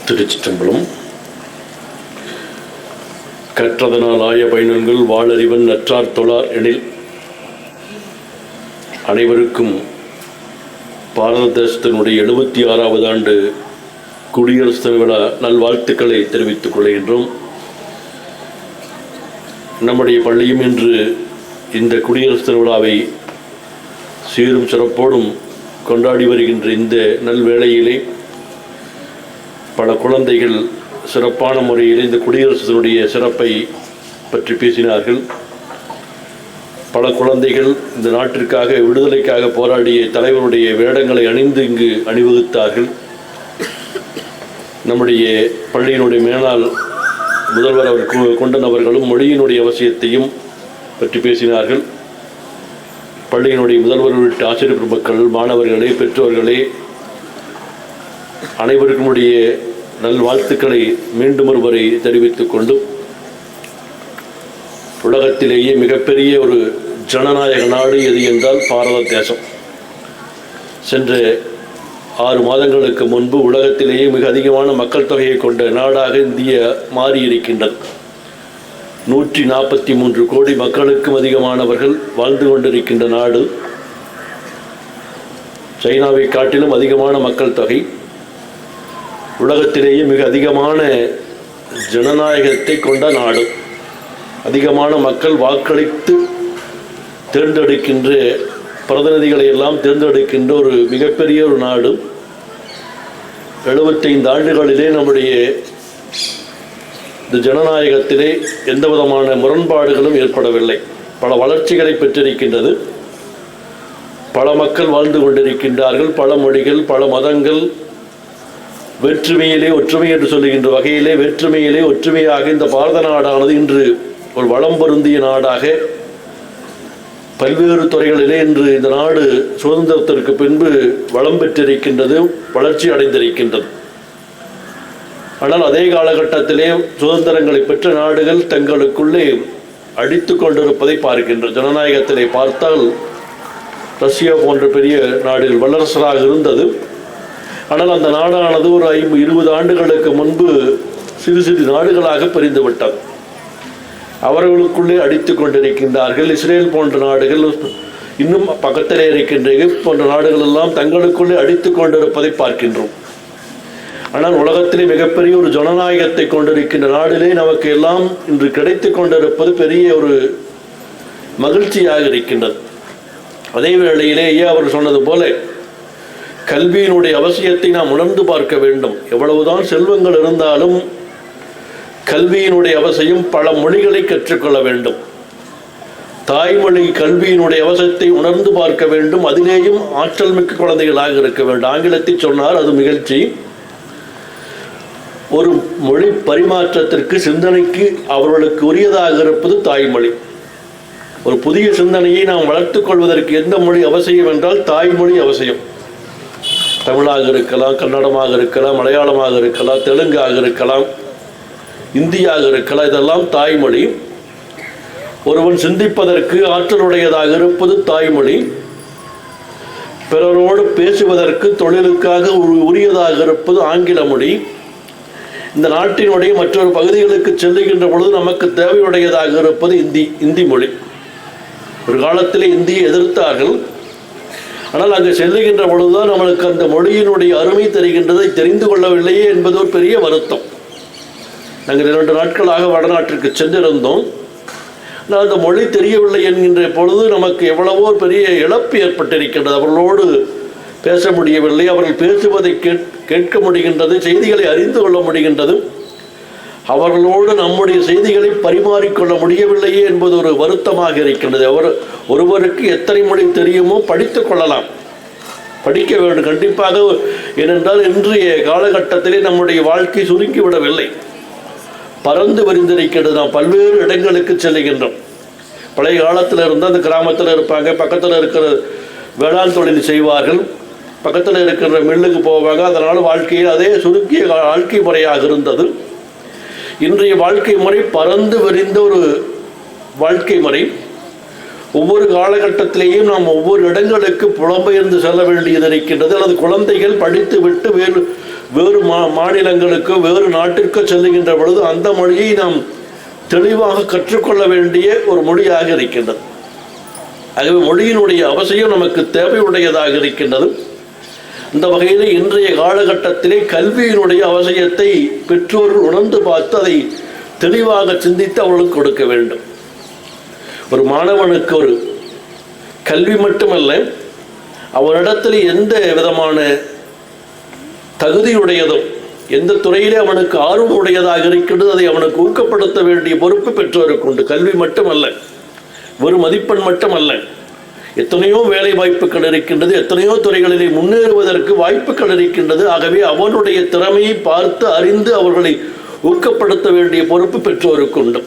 திருச்சிற்றம்பலம். கற்றதனால் ஆய பயனன்கள் வாழறிவன் நற்றார் தொழார் எனில். அனைவருக்கும் பாரத தேசத்தினுடைய 76வது ஆண்டு குடியரசு தின விழா நல்வாழ்த்துக்களை தெரிவித்துக் கொள்கின்றோம். நம்முடைய பள்ளியும் இன்று இந்த குடியரசு தின விழாவை சீரும் சிறப்போடும் கொண்டாடி வருகின்ற இந்த நல்வேளையிலே பல குழந்தைகள் சிறப்பான முறையில் இந்த குடியரசினுடைய சிறப்பை பற்றி பேசினார்கள். பல குழந்தைகள் இந்த நாட்டிற்காக விடுதலைக்காக போராடிய தலைவருடைய வேடங்களை அணிந்து இங்கு அணிவகுத்தார்கள். நம்முடைய பள்ளியினுடைய மேலாள் முதல்வர் அவர் கொண்டனவர்களும் மொழியினுடைய அவசியத்தையும் பற்றி பேசினார்கள். பள்ளியினுடைய முதல்வர் உள்ளிட்ட ஆசிரியர் பெருமக்கள், மாணவர்களே, பெற்றோர்களே அனைவருக்கும் நல்வாழ்த்துக்களை மீண்டும் ஒருவரை தெரிவித்துக் கொண்டு, உலகத்திலேயே மிகப்பெரிய ஒரு ஜனநாயக நாடு எது என்றால் பாரத தேசம். சென்ற 6 மாதங்களுக்கு முன்பு உலகத்திலேயே மிக அதிகமான மக்கள் தொகையை கொண்ட நாடாக இந்தியா மாறியிருக்கின்றது. 143 கோடி மக்களுக்கும் அதிகமானவர்கள் வாழ்ந்து கொண்டிருக்கின்ற நாடு. சைனாவை காட்டிலும் அதிகமான மக்கள் தொகை, உலகத்திலேயே மிக அதிகமான ஜனநாயகத்தை கொண்ட நாடு, அதிகமான மக்கள் வாக்களித்து தேர்ந்தெடுக்கின்ற பிரதிநிதிகளை எல்லாம் தேர்ந்தெடுக்கின்ற ஒரு மிகப்பெரிய ஒரு நாடு. 75 ஆண்டுகளிலே நம்முடைய இந்த ஜனநாயகத்திலே எந்த விதமான முரண்பாடுகளும் ஏற்படவில்லை. பல வளர்ச்சிகளை பெற்றிருக்கின்றது. பல மக்கள் வாழ்ந்து கொண்டிருக்கின்றார்கள். பல மொழிகள், பல மதங்கள், வேற்றுமையிலே ஒற்றுமை என்று சொல்லுகின்ற வகையிலே வேற்றுமையிலே ஒற்றுமையாக இந்த பாரத நாடானது இன்று ஒரு வளம் பொருந்திய நாடாக பல்வேறு துறைகளிலே இன்று இந்த நாடு சுதந்திரத்திற்கு பின்பு வளம் பெற்றிருக்கின்றது, வளர்ச்சி அடைந்திருக்கின்றது. ஆனால் அதே காலகட்டத்திலே சுதந்திரங்களை பெற்ற நாடுகள் தங்களுக்குள்ளே அடித்து கொண்டிருப்பதை பார்க்கின்ற. ஜனநாயகத்திலே பார்த்தால் ரஷ்யா போன்ற பெரிய நாடுகள் வல்லரசராக இருந்தது. ஆனால் அந்த நாடானது ஒரு 20 ஆண்டுகளுக்கு முன்பு சிறு சிறு நாடுகளாக பிரிந்து விட்டது. அவர்களுக்குள்ளே அடித்து கொண்டிருக்கின்றார்கள். இஸ்ரேல் போன்ற நாடுகள், இன்னும் பக்கத்திலே இருக்கின்ற எகிப்து போன்ற நாடுகள் எல்லாம் தங்களுக்குள்ளே அடித்து கொண்டிருப்பதை பார்க்கின்றோம். ஆனால் உலகத்திலே மிகப்பெரிய ஒரு ஜனநாயகத்தை கொண்டிருக்கின்ற நாடிலே நமக்கு எல்லாம் இன்று கிடைத்து கொண்டிருப்பது பெரிய ஒரு மகிழ்ச்சியாக இருக்கின்றது. அதே வேளையிலே அவர் சொன்னது போல கல்வியினுடைய அவசியத்தை நாம் உணர்ந்து பார்க்க வேண்டும். எவ்வளவுதான் செல்வங்கள் இருந்தாலும் கல்வியினுடைய அவசியம், பல மொழிகளை கற்றுக்கொள்ள வேண்டும். தாய்மொழி கல்வியினுடைய அவசியத்தை உணர்ந்து பார்க்க வேண்டும். அதிலேயும் ஆற்றல் மிக்க குழந்தைகளாக இருக்க வேண்டும். ஆங்கிலத்தில் சொன்னார், அது நிகழ்ச்சி. ஒரு மொழி பரிமாற்றத்திற்கு, சிந்தனைக்கு அவர்களுக்கு உரியதாக இருப்பது தாய்மொழி. ஒரு புதிய சிந்தனையை நாம் வளர்த்துக் கொள்வதற்கு எந்த மொழி அவசியம் என்றால் தாய்மொழி அவசியம். தமிழாக இருக்கலாம், கன்னடமாக இருக்கலாம், மலையாளமாக இருக்கலாம், தெலுங்காக இருக்கலாம், இந்தியாக இருக்கலாம். இதெல்லாம் தாய்மொழி. ஒருவன் சிந்திப்பதற்கு ஆற்றலுடையதாக இருப்பது தாய்மொழி. பிறரோடு பேசுவதற்கு, தொழிலுக்காக உரியதாக இருப்பது ஆங்கில மொழி. இந்த நாட்டினுடைய மற்றொரு பகுதிகளுக்கு செல்லுகின்ற பொழுது நமக்கு தேவையுடையதாக இருப்பது இந்தி மொழி. ஒரு காலத்திலே இந்தியை எதிர்த்தார்கள். ஆனால் அங்கு செல்லுகின்ற பொழுதுதான் நம்மளுக்கு அந்த மொழியினுடைய அருமை தெரிகின்றதை தெரிந்து கொள்ளவில்லையே என்பது ஒரு பெரிய வருத்தம். நாங்கள் 2 நாட்களாக வடநாட்டிற்கு சென்றிருந்தோம். ஆனால் அந்த மொழி தெரியவில்லை என்கின்ற பொழுது நமக்கு எவ்வளவோ பெரிய இழப்பு ஏற்பட்டிருக்கின்றது. அவர்களோடு பேச முடியவில்லை, அவர்கள் பேசுவதை கேட்க முடிகின்றது, செய்திகளை அறிந்து கொள்ள முடிகின்றது. அவர்களோடு நம்முடைய செய்திகளை பரிமாறிக்கொள்ள முடியவில்லையே என்பது ஒரு வருத்தமாக இருக்கின்றது. ஒருவருக்கு எத்தனை மொழி தெரியுமோ படித்து கொள்ளலாம், படிக்க வேண்டும் கண்டிப்பாக. ஏனென்றால் இன்றைய காலகட்டத்திலே நம்முடைய வாழ்க்கை சுருங்கிவிடவில்லை, பறந்து விரிந்திருக்கிறது. நாம் பல்வேறு இடங்களுக்கு செல்லுகின்றோம். பழைய காலத்தில் இருந்தால் அந்த கிராமத்தில் இருப்பாங்க, பக்கத்தில் இருக்கிற வேளாண் தொழில் செய்வார்கள், பக்கத்தில் இருக்கிற மில்லுக்கு போவாங்க. அதனால் வாழ்க்கையில் அதே சுருக்கிய வாழ்க்கை முறையாக இருந்தது. இன்றைய வாழ்க்கை முறை பறந்து விரிந்த ஒரு வாழ்க்கை முறை. ஒவ்வொரு காலகட்டத்திலேயும் நாம் ஒவ்வொரு இடங்களுக்கு புலம்பெயர்ந்து செல்ல வேண்டியது இருக்கின்றது. அல்லது குழந்தைகள் படித்து விட்டு வேறு வேறு மாநிலங்களுக்கோ வேறு நாட்டிற்கோ செல்லுகின்ற பொழுது அந்த மொழியை நாம் தெளிவாக கற்றுக்கொள்ள வேண்டிய ஒரு மொழியாக இருக்கின்றது. ஆகவே மொழியினுடைய அவசியம் நமக்கு தேவையுடையதாக இருக்கின்றது. இந்த வகையில் இன்றைய காலகட்டத்திலே கல்வியினுடைய அவசியத்தை பெற்றோர்கள் உணர்ந்து பார்த்து அதை தெளிவாக சிந்தித்து அவர்களுக்கு கொடுக்க வேண்டும். ஒரு மாணவனுக்கு ஒரு கல்வி மட்டுமல்ல, அவனிடத்தில் எந்த விதமான தகுதியுடையதும் எந்த துறையிலே அவனுக்கு ஆர்வம் உடையதாக இருக்கின்றது அதை அவனுக்கு ஊக்கப்படுத்த வேண்டிய பொறுப்பு பெற்றோருக்கு உண்டு. கல்வி மட்டுமல்ல, ஒரு மதிப்பெண் மட்டுமல்ல, எத்தனையோ வேலை வாய்ப்புகள் இருக்கின்றது, எத்தனையோ துறைகளிலே முன்னேறுவதற்கு வாய்ப்புகள் இருக்கின்றது. ஆகவே அவனுடைய திறமையை பார்த்து அறிந்து அவர்களை ஊக்கப்படுத்த வேண்டிய பொறுப்பு பெற்றோருக்கு உண்டு.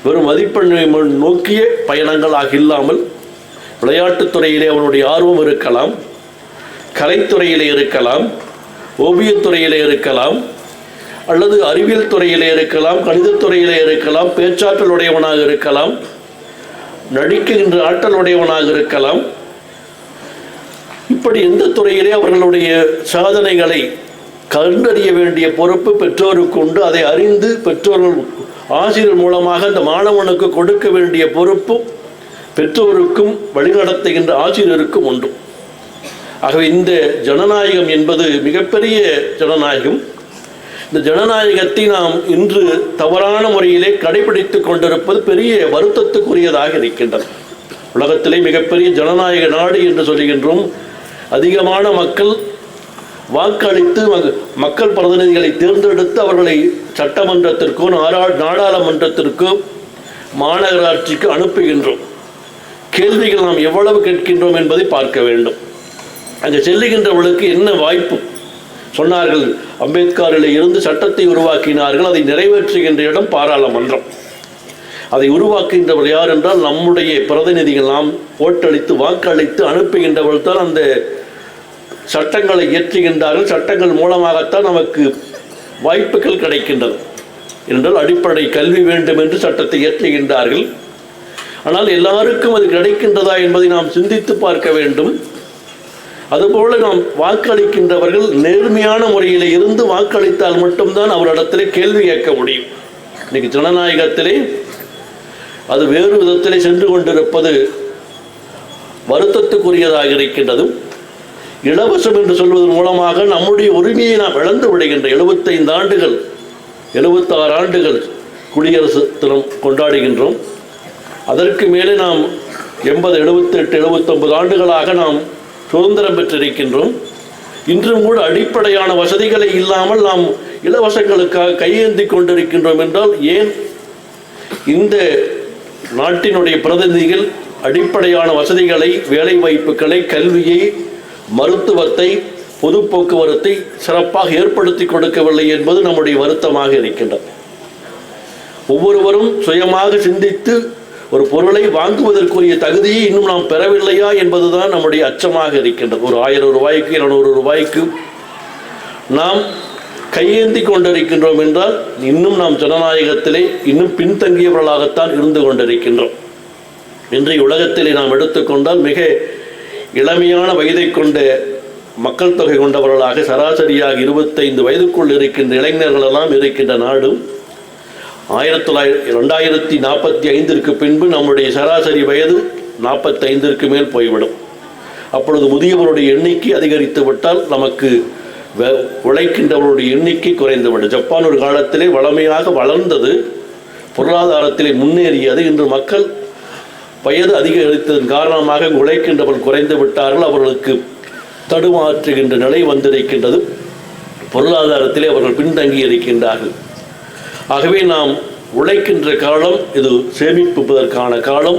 வெறும் மதிப்பெண்ணை நோக்கிய பயணங்களாக இல்லாமல் விளையாட்டுத் துறையிலே அவனுடைய ஆர்வம் இருக்கலாம், கலைத்துறையிலே இருக்கலாம், ஓவியத்துறையிலே இருக்கலாம், அல்லது அறிவியல் துறையிலே இருக்கலாம், கணிதத்துறையிலே இருக்கலாம், பேச்சாற்றல் உடையவனாக இருக்கலாம், நடிக்கின்ற ஆற்றல் உடையவனாக இருக்கலாம். இப்படி எந்த துறையிலே அவர்களுடைய சாதனைகளை கண்டறிய வேண்டிய பொறுப்பு பெற்றோருக்கு உண்டு. அதை அறிந்து பெற்றோர்கள் ஆசிரியர் மூலமாக அந்த மாணவனுக்கு கொடுக்க வேண்டிய பொறுப்பு பெற்றோருக்கும் வழிநடத்துகின்ற ஆசிரியருக்கும் உண்டு. ஆகவே இந்த ஜனநாயகம் என்பது மிகப்பெரிய ஜனநாயகம். இந்த ஜனநாயகத்தை நாம் இன்று தவறான முறையிலே கடைபிடித்து கொண்டிருப்பது பெரிய வருத்தத்துக்குரியதாக இருக்கின்றது. உலகத்திலே மிகப்பெரிய ஜனநாயக நாடு என்று சொல்கின்றோம். அதிகமான மக்கள் வாக்களித்து மக்கள் பிரதிநிதிகளை தேர்ந்தெடுத்து அவர்களை சட்டமன்றத்திற்கோ நாடாளுமன்றத்திற்கோ மாநகராட்சிக்கு அனுப்புகின்றோம். கேள்விகள் நாம் எவ்வளவு கேட்கின்றோம் என்பதை பார்க்க வேண்டும். அங்கே செல்லுகின்றவர்களுக்கு என்ன வாய்ப்பு சொன்னார்கள்? அம்பேத்கரில் இருந்து சட்டத்தை உருவாக்கினார்கள், அதை நிறைவேற்றுகின்ற இடம் பாராளுமன்றம். அதை உருவாக்குகின்றவர் யார் என்றால் நம்முடைய பிரதிநிதிகள். நாம் ஓட்டளித்து வாக்களித்து அனுப்புகின்றவர்கள் தான் அந்த சட்டங்களை இயற்றுகின்றார்கள். சட்டங்கள் மூலமாகத்தான் நமக்கு வாய்ப்புகள் கிடைக்கின்றது. என்றால் அடிப்படை கல்வி வேண்டும் என்று சட்டத்தை இயற்றுகின்றார்கள். ஆனால் எல்லாருக்கும் அது கிடைக்கின்றதா என்பதை நாம் சிந்தித்து பார்க்க வேண்டும். அதுபோல நாம் வாக்களிக்கின்றவர்கள் நேர்மையான முறையில் இருந்து வாக்களித்தால் மட்டும்தான் அவரிடத்திலே கேள்வி கேட்க முடியும். இன்னைக்கு ஜனநாயகத்திலே அது வேறு விதத்திலே சென்று கொண்டிருப்பது வருத்தத்துக்குரியதாக இருக்கின்றது. இலவசம் என்று சொல்வதன் மூலமாக நம்முடைய உரிமையை நாம் இழந்து விடுகின்ற 75 ஆண்டுகள் 76 ஆண்டுகள் குடியரசு தினம் கொண்டாடுகின்றோம். அதற்கு மேலே நாம் 80, 78, 79 ஆண்டுகளாக நாம் சுதந்திரம் பெற்றிருக்கின்றோம். இன்றும் கூட அடிப்படையான வசதிகளை இல்லாமல் நாம் இலவசங்களுக்காக கையேந்தி கொண்டிருக்கின்றோம் என்றால் ஏன்? இந்த நாட்டினுடைய பிரதிநிதிகள் அடிப்படையான வசதிகளை, வேலை வாய்ப்புகளை, கல்வியை, மருத்துவத்தை, பொது போக்குவரத்தை சிறப்பாக ஏற்படுத்தி கொடுக்கவில்லை என்பது நம்முடைய வருத்தமாக இருக்கின்றது. ஒவ்வொருவரும் சுயமாக சிந்தித்து ஒரு பொருளை வாங்குவதற்குரிய தகுதியை இன்னும் நாம் பெறவில்லையா என்பதுதான் நம்முடைய அச்சமாக இருக்கின்றது. ஒரு 1000 ரூபாய்க்கு 200 ரூபாய்க்கு நாம் கையேந்தி கொண்டிருக்கின்றோம் என்றால் இன்னும் நாம் ஜனநாயகத்திலே இன்னும் பின்தங்கியவர்களாகத்தான் இருந்து கொண்டிருக்கின்றோம். இன்றைய உலகத்திலே நாம் எடுத்துக்கொண்டால் மிக இளமையான வயதை கொண்ட மக்கள் தொகை கொண்டவர்களாக சராசரியாக 25 வயதுக்குள் இருக்கின்ற இளைஞர்களெல்லாம் இருக்கின்ற நாடு. 2045 பின்பு நம்முடைய சராசரி வயது 45 மேல் போய்விடும். அப்பொழுது முதியவருடைய எண்ணிக்கை அதிகரித்து விட்டால் நமக்கு உழைக்கின்றவருடைய எண்ணிக்கை குறைந்துவிடும். ஜப்பான் ஒரு காலத்திலே வளமையாக வளர்ந்தது, பொருளாதாரத்திலே முன்னேறியது. இன்று மக்கள் வயது அதிகரித்ததன் காரணமாக உழைக்கின்றவர்கள் குறைந்து விட்டார்கள். அவர்களுக்கு தடுமாற்றுகின்ற நிலை வந்திருக்கின்றது. பொருளாதாரத்திலே அவர்கள் பின்தங்கி இருக்கின்றார்கள். ஆகவே நாம் உழைக்கின்ற காலம் இது, சேமிப்பதற்கான காலம்.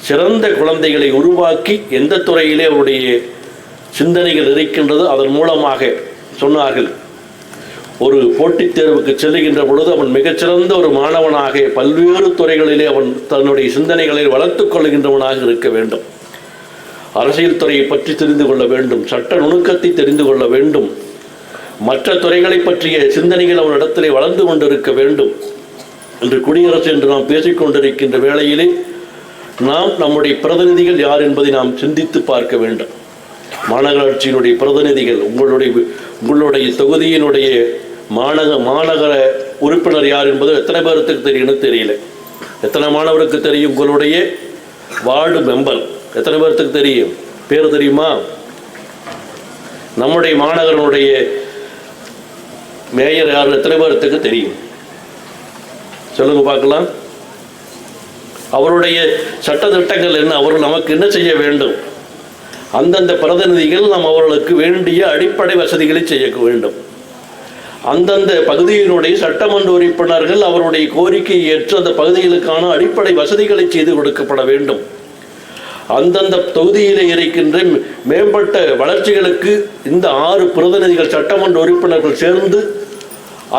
சிறந்த குழந்தைகளை உருவாக்கி எந்த துறையிலே அவருடைய சிந்தனைகள் இருக்கின்றது அதன் மூலமாக சொன்னார்கள். ஒரு போட்டித் தேர்வுக்கு செல்லுகின்ற பொழுது அவன் மிகச்சிறந்த ஒரு மாணவனாக பல்வேறு துறைகளிலே அவன் தன்னுடைய சிந்தனைகளை வளர்த்துக் கொள்கின்றவனாக இருக்க வேண்டும். அரசியல் துறையை பற்றி தெரிந்து கொள்ள வேண்டும், சட்ட நுணுக்கத்தை தெரிந்து கொள்ள வேண்டும், மற்ற துறைகளை பற்றிய சிந்தனைகள் அவனிடத்திலே வளர்ந்து கொண்டிருக்க வேண்டும். இன்று குடியரசு என்று நாம் பேசிக்கொண்டிருக்கின்ற வேளையிலே நாம் நம்முடைய பிரதிநிதிகள் யார் என்பதை நாம் சிந்தித்து பார்க்க வேண்டும். மாநகராட்சியினுடைய பிரதிநிதிகள், உங்களுடைய தொகுதியினுடைய மாநகர உறுப்பினர் யார் என்பது எத்தனை பேருக்கு தெரியும்னு தெரியல. எத்தனை மாணவருக்கு தெரியும்? உங்களுடைய வார்டு மெம்பர் எத்தனை பேருக்கு தெரியும்? பேர் தெரியுமா? நம்முடைய மாநகரனுடைய மேயர் யார் எத்தனை பேருக்கு தெரியும்? சொல்லுங்க பார்க்கலாம். அவருடைய சட்டத்திட்டங்கள் என்ன? அவர் நமக்கு என்ன செய்ய வேண்டும்? அந்தந்த பிரதிநிதிகள் நாம் அவர்களுக்கு வேண்டிய அடிப்படை வசதிகளை செய்ய வேண்டும். அந்தந்த பகுதியினுடைய சட்டமன்ற உறுப்பினர்கள் அவருடைய கோரிக்கையை ஏற்று அந்த பகுதிகளுக்கான அடிப்படை வசதிகளை செய்து கொடுக்கப்பட வேண்டும். அந்தந்த தொகுதியிலே இருக்கின்ற மேம்பட்ட வளர்ச்சிகளுக்கு இந்த 6 பிரதிநிதிகள் சட்டமன்ற உறுப்பினர்கள் சேர்ந்து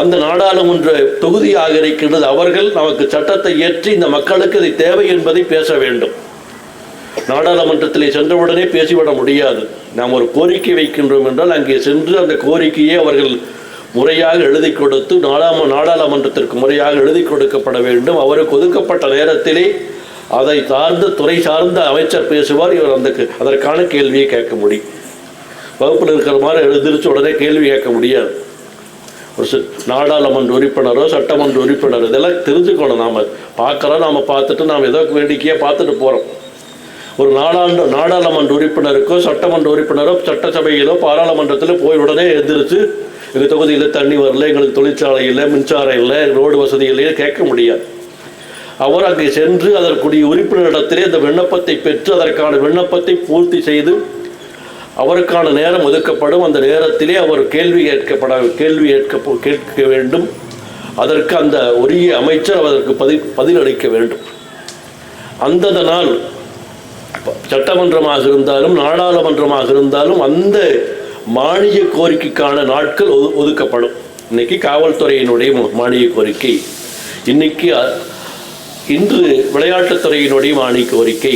அந்த நாடாளுமன்ற தொகுதியாக இருக்கின்றது. அவர்கள் நமக்கு சட்டத்தை ஏற்றி இந்த மக்களுக்கு இது தேவை என்பதை பேச வேண்டும். நாடாளுமன்றத்திலே சென்றவுடனே பேசிவிட முடியாது. நாம் ஒரு கோரிக்கை வைக்கின்றோம் என்றால் அங்கே சென்று அந்த கோரிக்கையை அவர்கள் முறையாக எழுதி கொடுத்து நாடாளுமன்றத்திற்கு முறையாக எழுதி கொடுக்கப்பட வேண்டும். அவருக்கு ஒதுக்கப்பட்ட நேரத்திலே அதை துறை சார்ந்த அமைச்சர் பேசுவார். இவர் அதற்கான கேள்வியை கேட்க முடியும். வகுப்பில் இருக்கிற மாதிரி எழுதிருச்சு உடனே கேள்வி கேட்க முடியாது. ஒரு நாடாளுமன்ற உறுப்பினரோ சட்டமன்ற உறுப்பினர் இதெல்லாம் தெரிஞ்சுக்கணும். நாம் பார்க்குறோம், நாம் பார்த்துட்டு நாம் ஏதோ வேடிக்கையாக பார்த்துட்டு போகிறோம். ஒரு நாடாளுமன்ற உறுப்பினருக்கோ சட்டமன்ற உறுப்பினரோ சட்டசபையிலோ பாராளுமன்றத்தில் போய் உடனே எதிர்த்து எங்கள் தொகுதியில் தண்ணி வரல, எங்களுக்கு தொழிற்சாலை இல்லை, மின்சாரம் இல்லை, ரோடு வசதி இல்லையே கேட்க முடியாது. அவர் அங்கே சென்று அதற்குரிய உறுப்பினரிடத்திலே அந்த விண்ணப்பத்தை பெற்று அதற்கான விண்ணப்பத்தை பூர்த்தி செய்து அவருக்கான நேரம் ஒதுக்கப்படும். அந்த நேரத்திலே அவர் கேள்வி கேட்க வேண்டும். அதற்கு அந்த உரிய அமைச்சர் அதற்கு பதிலளிக்க வேண்டும். அந்தந்த நாள் சட்டமன்றமாக இருந்தாலும் நாடாளுமன்றமாக இருந்தாலும் அந்த மானிய கோரிக்கைக்கான நாட்கள் ஒதுக்கப்படும். இன்னைக்கு காவல்துறையினுடைய மானிய கோரிக்கை, இன்று விளையாட்டுத்துறையினுடைய மானிய கோரிக்கை,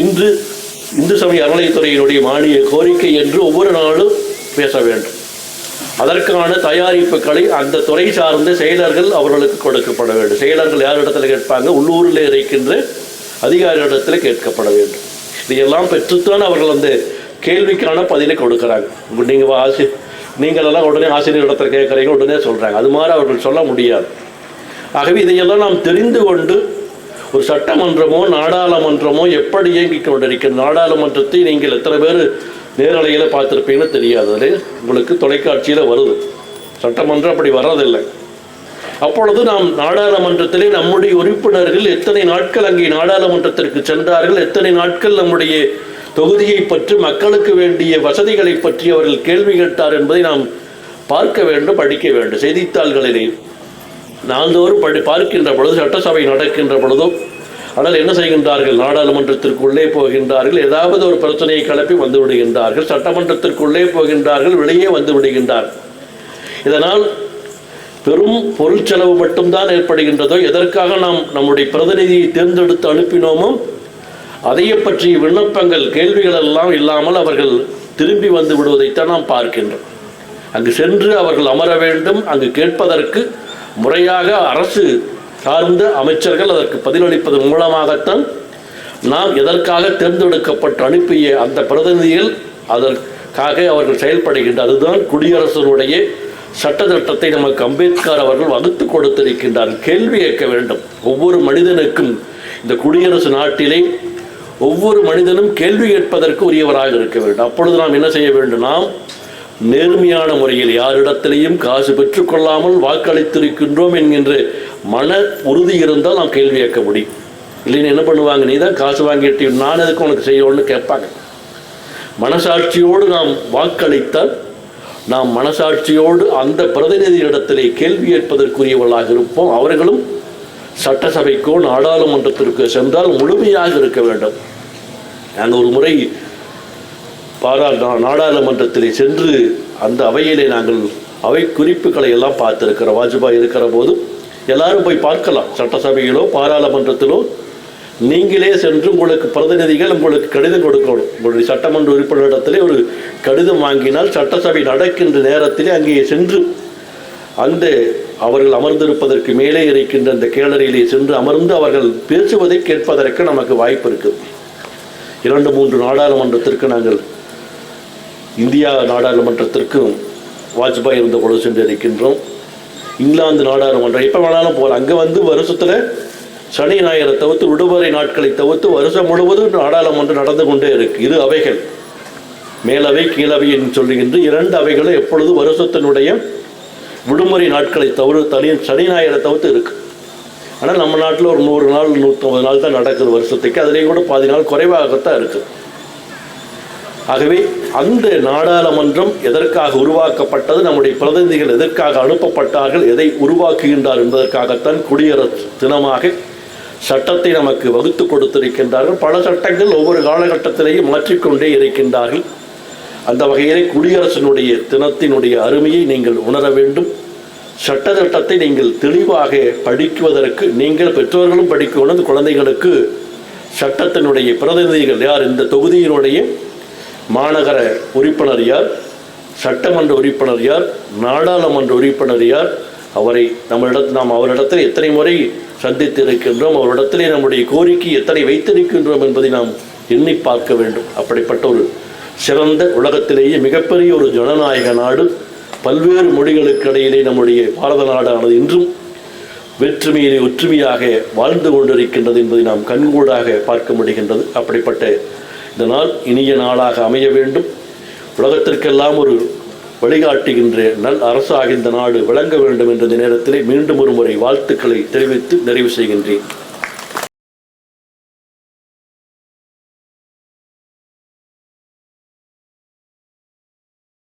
இன்று இந்து சமய அறநிலையத்துறையினுடைய மானிய கோரிக்கை என்று ஒவ்வொரு நாளும் பேச வேண்டும். அதற்கான தயாரிப்புகளை அந்த துறை சார்ந்த செயலர்கள் அவர்களுக்கு கொடுக்கப்பட வேண்டும். செயலர்கள் யார் இடத்துல கேட்பாங்க? உள்ளூரில் இருக்கின்ற அதிகாரிகளிடத்தில் கேட்கப்பட வேண்டும். இதையெல்லாம் பெற்றுத்தான் அவர்கள் அந்த கேள்விக்கான பதிலை கொடுக்குறாங்க. நீங்களெல்லாம் உடனே ஆசிரியர் இடத்துல கேட்குறீங்க, உடனே சொல்கிறாங்க. அது மாதிரி அவர்கள் சொல்ல முடியாது. ஆகவே இதையெல்லாம் நாம் தெரிந்து கொண்டு ஒரு சட்டமன்றமோ நாடாளுமன்றமோ எப்படி இயங்கிக் கொண்டிருக்கிறது. நாடாளுமன்றத்தை நீங்கள் எத்தனை பேர் நேரலையில் பார்த்துருப்பீங்கன்னு தெரியாது. அது உங்களுக்கு தொலைக்காட்சியில் வருது. சட்டமன்றம் அப்படி வர்றதில்லை. அப்பொழுது நாம் நாடாளுமன்றத்திலே நம்முடைய உறுப்பினர்கள் எத்தனை நாட்கள் அங்கே நாடாளுமன்றத்திற்கு சென்றார்கள், எத்தனை நாட்கள் நம்முடைய தொகுதியை பற்றி மக்களுக்கு வேண்டிய வசதிகளை பற்றி அவர்கள் கேள்வி கேட்டார் என்பதை நாம் பார்க்க வேண்டும், படிக்க வேண்டும். செய்தித்தாள்களிலே நாள்தோறும் பார்க்கின்ற பொழுது, சட்டசபை நடக்கின்ற பொழுதும் ஆனால் என்ன செய்கின்றார்கள்? நாடாளுமன்றத்திற்குள்ளே போகின்றார்கள், ஏதாவது ஒரு பிரச்சனையை கிளப்பி வந்து விடுகின்றார்கள், சட்டமன்றத்திற்குள்ளே போகின்றார்கள், வெளியே வந்து விடுகின்றார்கள். இதனால் பெரும் பொருள் செலவு மட்டும்தான் ஏற்படுகின்றதோ. எதற்காக நாம் நம்முடைய பிரதிநிதியை தேர்ந்தெடுத்து அனுப்பினோமோ அதையே பற்றிய விண்ணப்பங்கள் கேள்விகள் எல்லாம் இல்லாமல் அவர்கள் திரும்பி வந்து விடுவதைத்தான் நாம் பார்க்கின்றோம். அங்கு சென்று அவர்கள் அமர வேண்டும். அங்கு கேட்பதற்கு முறையாக அரசு சார்ந்த அமைச்சர்கள் அதற்கு பதிலளிப்பதன் மூலமாகத்தான் நாம் எதற்காக தேர்ந்தெடுக்கப்பட்டு அனுப்பிய அந்த பிரதிநிதிகள் அதற்காக அவர்கள் செயல்படுகின்ற. அதுதான் குடியரசனுடைய சட்டத்திட்டத்தை நமக்கு அம்பேத்கர் அவர்கள் வகுத்து கொடுத்திருக்கின்றார். கேள்வி கேட்க வேண்டும். ஒவ்வொரு மனிதனுக்கும் இந்த குடியரசு நாட்டிலே ஒவ்வொரு மனிதனும் கேள்வி கேட்பதற்கு உரியவராக இருக்க வேண்டும். அப்பொழுது நாம் என்ன செய்ய வேண்டும்? நாம் நேர்மையான முறையில் யாரிடத்திலையும் காசு பெற்றுக்கொள்ளாமல் வாக்களித்திருக்கின்றோம் என்கின்ற மன உறுதி இருந்தால் நாம் கேள்வி கேட்க முடியும். இல்லைன்னு என்ன பண்ணுவாங்க? நீ தான் காசு வாங்கிட்டு நான் எதுக்கு உனக்கு செய்யணும்னு கேட்பாங்க. மனசாட்சியோடு நாம் வாக்களித்தால் நாம் மனசாட்சியோடு அந்த பிரதிநிதியிடத்திலே கேள்வி கேட்பதற்குரியவர்களாக இருப்போம். அவர்களும் சட்டசபைக்கோ நாடாளுமன்றத்திற்கு சென்றால் முழுமையாக இருக்க வேண்டும். நாங்கள் ஒரு முறை நாடாளுமன்றத்திலே சென்று அந்த அவையிலே நாங்கள் அவை குறிப்புகளை எல்லாம் பார்த்திருக்கிறோம். வாஜ்பாய் இருக்கிற போது எல்லாரும் போய் பார்க்கலாம். சட்டசபையிலோ பாராளுமன்றத்திலோ நீங்களே சென்று உங்களுக்கு பிரதிநிதிகள் உங்களுக்கு கடிதம் கொடுக்கணும். உங்களுடைய சட்டமன்ற உறுப்பினரிடத்திலே ஒரு கடிதம் வாங்கினால் சட்டசபை நடக்கின்ற நேரத்திலே அங்கே சென்று அந்த அவர்கள் அமர்ந்திருப்பதற்கு மேலே இருக்கின்ற அந்த கேலரியிலே சென்று அமர்ந்து அவர்கள் பேசுவதை கேட்பதற்கு நமக்கு வாய்ப்பு இருக்குது. 2-3 நாடாளுமன்றத்திற்கு நாங்கள் இந்தியா நாடாளுமன்றத்திற்கும் வாஜ்பாய் இருந்த பொழுது சென்றிருக்கின்றோம். இங்கிலாந்து நாடாளுமன்றம் எப்போ வேணாலும் போகலாம். அங்கே வந்து வருஷத்தில் சனி ஞாயிறை தவிர்த்து விடுமுறை நாட்களை தவிர்த்து வருஷம் முழுவதும் நாடாளுமன்றம் நடந்து கொண்டே இருக்கு. இரு அவைகள், மேலவை கீழவை என்று சொல்லுகின்ற 2 அவைகளும் எப்பொழுது வருஷத்தினுடைய விடுமுறை நாட்களை தவிர சனி ஞாயிறை தவிர்த்து இருக்கு. ஆனால் நம்ம நாட்டில் ஒரு 100 நாள் 150 நாள் தான் நடக்குது வருஷத்துக்கு. அதுலேயும் கூட பாதி நாள் குறைவாகத்தான் இருக்குது. ஆகவே அந்த நாடாளுமன்றம் எதற்காக உருவாக்கப்பட்டது, நம்முடைய பிரதிநிதிகள் எதற்காக அனுப்பப்பட்டார்கள், எதை உருவாக்குகின்றார் என்பதற்காகத்தான் குடியரசு தினமாக சட்டத்தை நமக்கு வகுத்து கொடுத்திருக்கின்றார்கள். பல சட்டங்கள் ஒவ்வொரு காலகட்டத்திலேயும் மாற்றிக்கொண்டே இருக்கின்றார்கள். அந்த வகையிலே குடியரசினுடைய தினத்தினுடைய அருமையை நீங்கள் உணர வேண்டும். சட்டத்தை நீங்கள் தெளிவாக படிக்குவதற்கு நீங்கள் பெற்றோர்களும் படிக்கணும். அந்த குழந்தைகளுக்கு சட்டத்தினுடைய பிரதிநிதிகள் யார், இந்த தொகுதியினுடைய மாநகர உறுப்பினர் யார், சட்டமன்ற உறுப்பினர் யார், நாடாளுமன்ற உறுப்பினர் யார், அவரை நாம் அவரிடத்தில் எத்தனை முறை சந்தித்து இருக்கின்றோம், அவரிடத்திலே நம்முடைய கோரிக்கை எத்தனை வைத்திருக்கின்றோம் என்பதை நாம் எண்ணி பார்க்க வேண்டும். அப்படிப்பட்ட ஒரு சிறந்த, உலகத்திலேயே மிகப்பெரிய ஒரு ஜனநாயக நாடு, பல்வேறு மொழிகளுக்கு இடையிலே நம்முடைய பாரத நாடானது இன்றும் வேற்றுமையிலே ஒற்றுமையாக வாழ்ந்து கொண்டிருக்கின்றது என்பதை நாம் கண்கூடாக பார்க்க முடிகின்றது. அப்படிப்பட்ட இந்த நாள் இனிய நாளாக அமைய வேண்டும். உலகத்திற்கெல்லாம் ஒரு வழிகாட்டுகின்ற நல் அரசாக இந்த நாடு விளங்க வேண்டும் என்ற நேரத்திலே மீண்டும் ஒரு முறை வாழ்த்துக்களை தெரிவித்து நிறைவு செய்கின்றேன்.